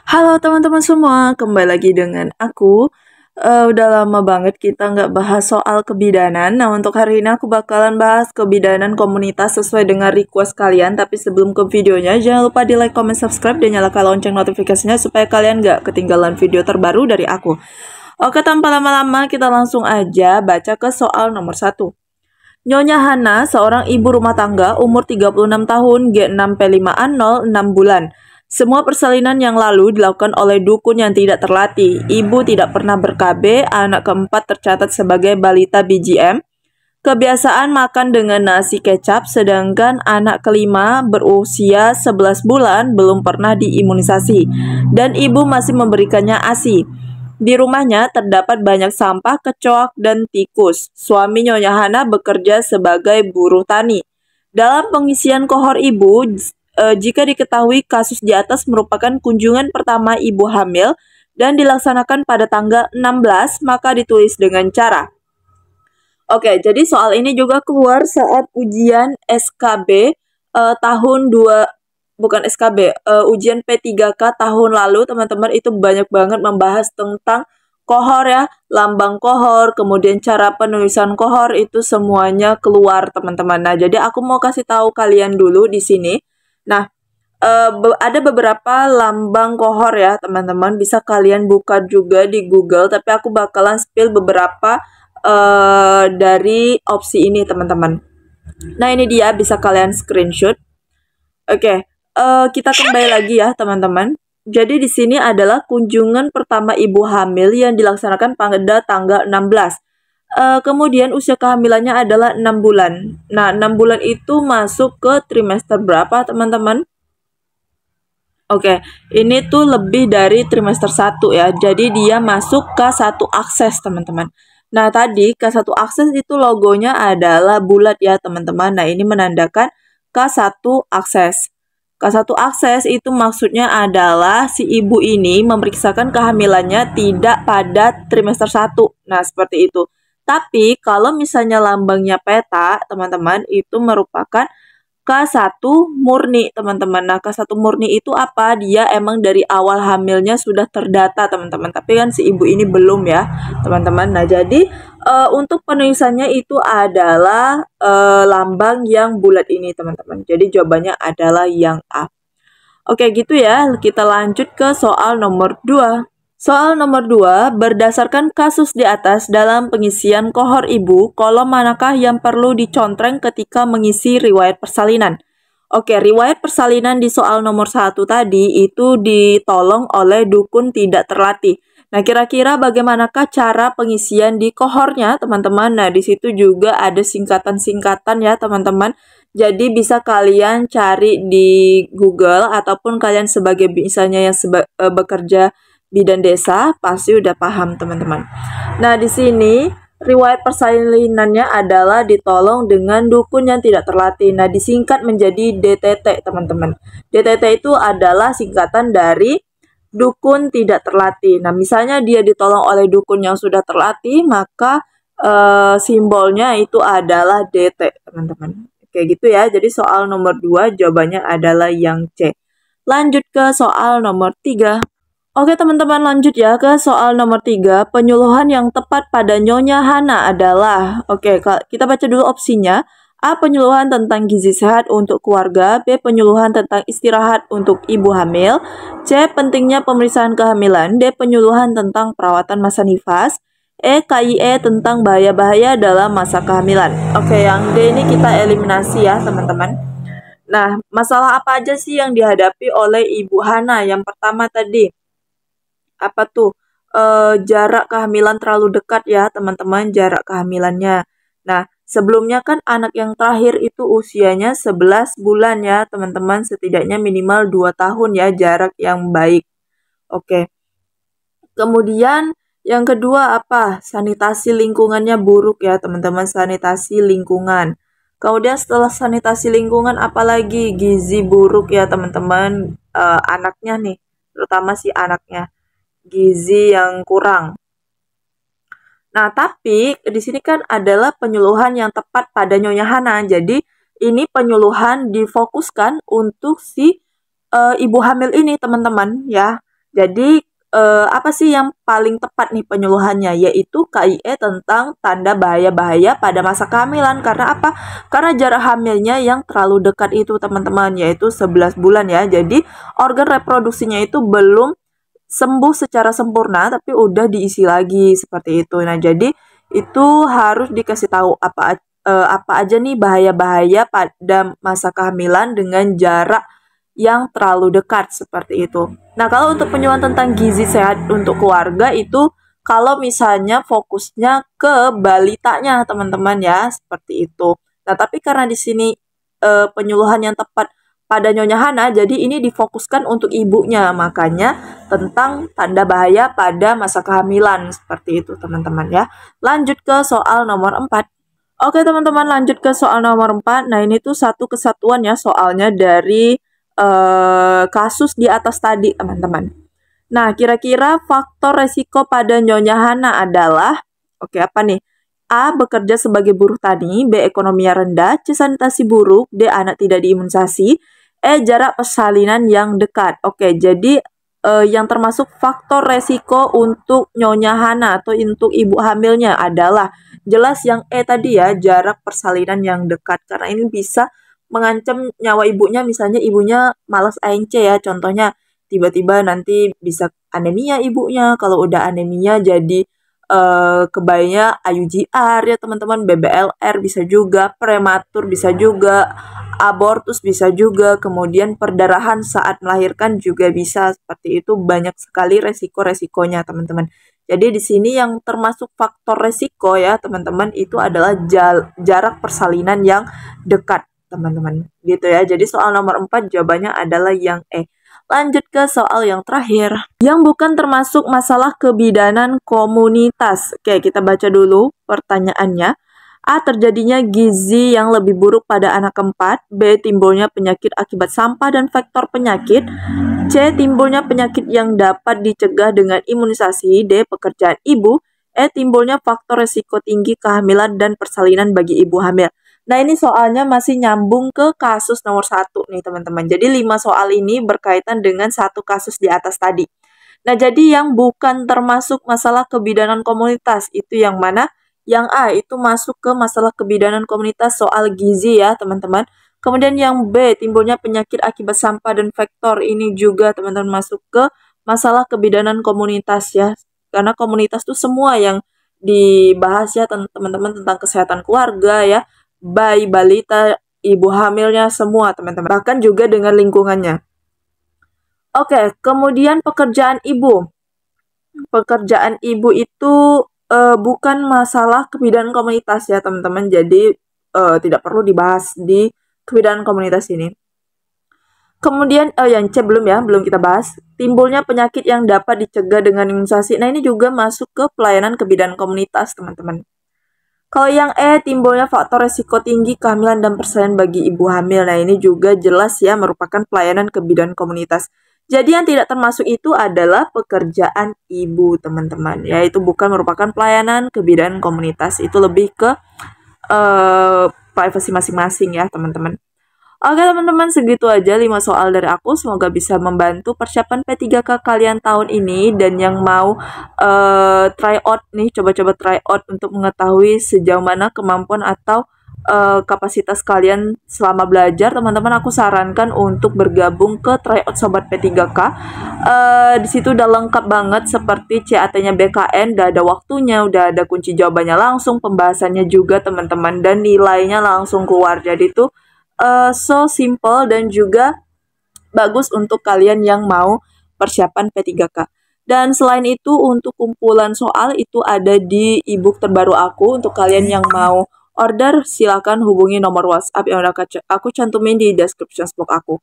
Halo teman-teman semua, kembali lagi dengan aku. Udah lama banget kita nggak bahas soal kebidanan. Nah, untuk hari ini aku bakalan bahas kebidanan komunitas sesuai dengan request kalian. Tapi sebelum ke videonya, jangan lupa di like, comment, subscribe, dan nyalakan lonceng notifikasinya supaya kalian nggak ketinggalan video terbaru dari aku. Oke, tanpa lama-lama kita langsung aja baca ke soal nomor 1. Nyonya Hana, seorang ibu rumah tangga umur 36 tahun, G6P5A0, 6 bulan. Semua persalinan yang lalu dilakukan oleh dukun yang tidak terlatih. Ibu tidak pernah ber-KB, anak keempat tercatat sebagai balita BGM. Kebiasaan makan dengan nasi kecap, sedangkan anak kelima berusia 11 bulan belum pernah diimunisasi. Dan ibu masih memberikannya ASI. Di rumahnya terdapat banyak sampah, kecoak, dan tikus. Suami Nyonya Hana bekerja sebagai buruh tani. Dalam pengisian kohor ibu, jika diketahui kasus di atas merupakan kunjungan pertama ibu hamil dan dilaksanakan pada tanggal 16, maka ditulis dengan cara. Oke, jadi soal ini juga keluar saat ujian SKB tahun 2 bukan SKB, ujian P3K tahun lalu, teman-teman, itu banyak banget membahas tentang kohor ya, lambang kohor, kemudian cara penulisan kohor, itu semuanya keluar, teman-teman. Nah, jadi aku mau kasih tahu kalian dulu di sini. Nah, ada beberapa lambang kohor ya, teman-teman. Bisa kalian buka juga di Google, tapi aku bakalan spill beberapa dari opsi ini, teman-teman. Nah, ini dia, bisa kalian screenshot. Oke, kita kembali lagi ya, teman-teman. Jadi di sini adalah kunjungan pertama ibu hamil yang dilaksanakan pada tanggal 16. Kemudian usia kehamilannya adalah 6 bulan. Nah, 6 bulan itu masuk ke trimester berapa, teman-teman? Oke, ini tuh lebih dari trimester 1 ya. Jadi dia masuk ke K1 akses, teman-teman. Nah, tadi K1 akses itu logonya adalah bulat ya, teman-teman. Nah, ini menandakan K1 akses. K1 akses itu maksudnya adalah si ibu ini memeriksakan kehamilannya tidak pada trimester 1. Nah, seperti itu. Tapi kalau misalnya lambangnya peta, teman-teman, itu merupakan K1 murni, teman-teman. Nah, K1 murni itu apa? Dia emang dari awal hamilnya sudah terdata, teman-teman. Tapi kan si ibu ini belum ya, teman-teman. Nah, jadi untuk penulisannya itu adalah lambang yang bulat ini, teman-teman. Jadi jawabannya adalah yang A. Oke, gitu ya. Kita lanjut ke soal nomor 2. Soal nomor 2, berdasarkan kasus di atas dalam pengisian kohor ibu, kolom manakah yang perlu dicontreng ketika mengisi riwayat persalinan? Oke, riwayat persalinan di soal nomor 1 tadi itu ditolong oleh dukun tidak terlatih. Nah, kira-kira bagaimanakah cara pengisian di kohornya, teman-teman? Nah, di situ juga ada singkatan-singkatan ya, teman-teman. Jadi bisa kalian cari di Google ataupun kalian sebagai misalnya yang bekerja bidan desa pasti udah paham, teman-teman. Nah, di sini riwayat persalinannya adalah ditolong dengan dukun yang tidak terlatih. Nah, disingkat menjadi DTT, teman-teman. DTT itu adalah singkatan dari dukun tidak terlatih. Nah, misalnya dia ditolong oleh dukun yang sudah terlatih, maka simbolnya itu adalah DT, teman-teman. Kayak gitu ya. Jadi soal nomor 2 jawabannya adalah yang C. Lanjut ke soal nomor 3. Oke, teman-teman, lanjut ya ke soal nomor 3. Penyuluhan yang tepat pada Nyonya Hana adalah, oke, kita baca dulu opsinya. A. Penyuluhan tentang gizi sehat untuk keluarga. B. Penyuluhan tentang istirahat untuk ibu hamil. C. Pentingnya pemeriksaan kehamilan. D. Penyuluhan tentang perawatan masa nifas. E. KIE tentang bahaya-bahaya dalam masa kehamilan. Oke, yang D ini kita eliminasi ya, teman-teman. Nah, masalah apa aja sih yang dihadapi oleh Ibu Hana? Yang pertama tadi, apa tuh? Jarak kehamilan terlalu dekat ya, teman-teman, jarak kehamilannya. Nah, sebelumnya kan anak yang terakhir itu usianya 11 bulan ya, teman-teman, setidaknya minimal 2 tahun ya, jarak yang baik. Oke. Kemudian yang kedua apa? Sanitasi lingkungannya buruk ya, teman-teman, sanitasi lingkungan. Kemudian setelah sanitasi lingkungan apalagi gizi buruk ya, teman-teman, anaknya nih, terutama si anaknya. Gizi yang kurang. Nah, tapi di sini kan adalah penyuluhan yang tepat pada Nyonya Hana. Jadi, ini penyuluhan difokuskan untuk si ibu hamil ini, teman-teman, ya. Jadi apa sih yang paling tepat nih penyuluhannya? Yaitu KIE tentang tanda bahaya-bahaya pada masa kehamilan. Karena apa? Karena jarak hamilnya yang terlalu dekat itu teman-teman, yaitu 11 bulan ya. Jadi organ reproduksinya itu belum sembuh secara sempurna tapi udah diisi lagi seperti itu. Nah, jadi itu harus dikasih tahu apa aja nih bahaya-bahaya pada masa kehamilan dengan jarak yang terlalu dekat seperti itu. Nah, kalau untuk penyuluhan tentang gizi sehat untuk keluarga itu kalau misalnya fokusnya ke balitanya teman-teman ya, seperti itu. Nah, tapi karena di sini penyuluhan yang tepat pada Nyonya Hana, jadi ini difokuskan untuk ibunya, makanya tentang tanda bahaya pada masa kehamilan, seperti itu teman-teman ya. Lanjut ke soal nomor 4. Oke teman-teman, lanjut ke soal nomor 4. Nah, ini tuh satu kesatuan ya soalnya dari kasus di atas tadi teman-teman. Nah, kira-kira faktor resiko pada Nyonya Hana adalah, oke apa nih? A. Bekerja sebagai buruh tani. B. Ekonominya rendah. C. Sanitasi buruk. D. Anak tidak diimunisasi. E. Jarak persalinan yang dekat. Oke, jadi yang termasuk faktor resiko untuk Nyonya Hana atau untuk ibu hamilnya adalah jelas yang E tadi ya, jarak persalinan yang dekat. Karena ini bisa mengancam nyawa ibunya, misalnya ibunya malas ANC ya, contohnya tiba-tiba nanti bisa anemia ibunya. Kalau udah anemia jadi kebayanya IUGR ya teman-teman, BBLR bisa juga, prematur bisa juga, abortus bisa juga, kemudian perdarahan saat melahirkan juga bisa. Seperti itu, banyak sekali resiko-resikonya teman-teman. Jadi di sini yang termasuk faktor resiko ya teman-teman itu adalah jarak persalinan yang dekat teman-teman gitu ya. Jadi soal nomor 4 jawabannya adalah yang E. Lanjut ke soal yang terakhir, yang bukan termasuk masalah kebidanan komunitas. Oke, kita baca dulu pertanyaannya. A. Terjadinya gizi yang lebih buruk pada anak keempat. B. Timbulnya penyakit akibat sampah dan faktor penyakit. C. Timbulnya penyakit yang dapat dicegah dengan imunisasi. D. Pekerjaan ibu. E. Timbulnya faktor resiko tinggi kehamilan dan persalinan bagi ibu hamil. Nah, ini soalnya masih nyambung ke kasus nomor 1 nih teman-teman. Jadi 5 soal ini berkaitan dengan satu kasus di atas tadi. Nah, jadi yang bukan termasuk masalah kebidanan komunitas itu yang mana? Yang A itu masuk ke masalah kebidanan komunitas soal gizi ya teman-teman. Kemudian yang B timbulnya penyakit akibat sampah dan faktor ini juga teman-teman masuk ke masalah kebidanan komunitas ya. Karena komunitas itu semua yang dibahas ya teman-teman tentang kesehatan keluarga ya, bayi, balita, ibu hamilnya, semua teman-teman. Bahkan juga dengan lingkungannya. Oke, kemudian pekerjaan ibu. Pekerjaan ibu itu bukan masalah kebidanan komunitas ya teman-teman. Jadi tidak perlu dibahas di kebidanan komunitas ini. Kemudian yang C belum kita bahas. Timbulnya penyakit yang dapat dicegah dengan imunisasi. Nah, ini juga masuk ke pelayanan kebidanan komunitas teman-teman. Kalau yang E, timbulnya faktor resiko tinggi kehamilan dan persalinan bagi ibu hamil. Nah, ini juga jelas ya merupakan pelayanan kebidanan komunitas. Jadi yang tidak termasuk itu adalah pekerjaan ibu, teman-teman. Yaitu bukan merupakan pelayanan kebidanan komunitas. Itu lebih ke privasi masing-masing ya, teman-teman. Oke teman-teman, segitu aja 5 soal dari aku. Semoga bisa membantu persiapan P3K kalian tahun ini. Dan yang mau try out nih, coba-coba try out untuk mengetahui sejauh mana kemampuan atau kapasitas kalian selama belajar, teman-teman aku sarankan untuk bergabung ke try out Sobat P3K. Di situ udah lengkap banget seperti CAT-nya BKN, udah ada waktunya, udah ada kunci jawabannya langsung, pembahasannya juga teman-teman, dan nilainya langsung keluar. Jadi itu so simple dan juga bagus untuk kalian yang mau persiapan P3K. Dan selain itu untuk kumpulan soal itu ada di ebook terbaru aku. Untuk kalian yang mau order silakan hubungi nomor WhatsApp yang udah aku cantumin di description box aku.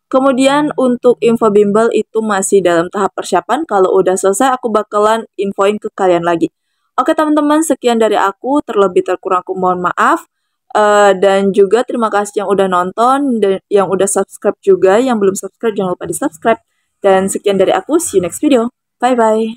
Kemudian untuk info bimbel itu masih dalam tahap persiapan. Kalau udah selesai aku bakalan infoin ke kalian lagi. Oke teman-teman, sekian dari aku. Terlebih terkurang aku mohon maaf. Dan juga terima kasih yang udah nonton dan yang udah subscribe juga. Yang belum subscribe jangan lupa di subscribe. Dan sekian dari aku, see you next video. Bye bye.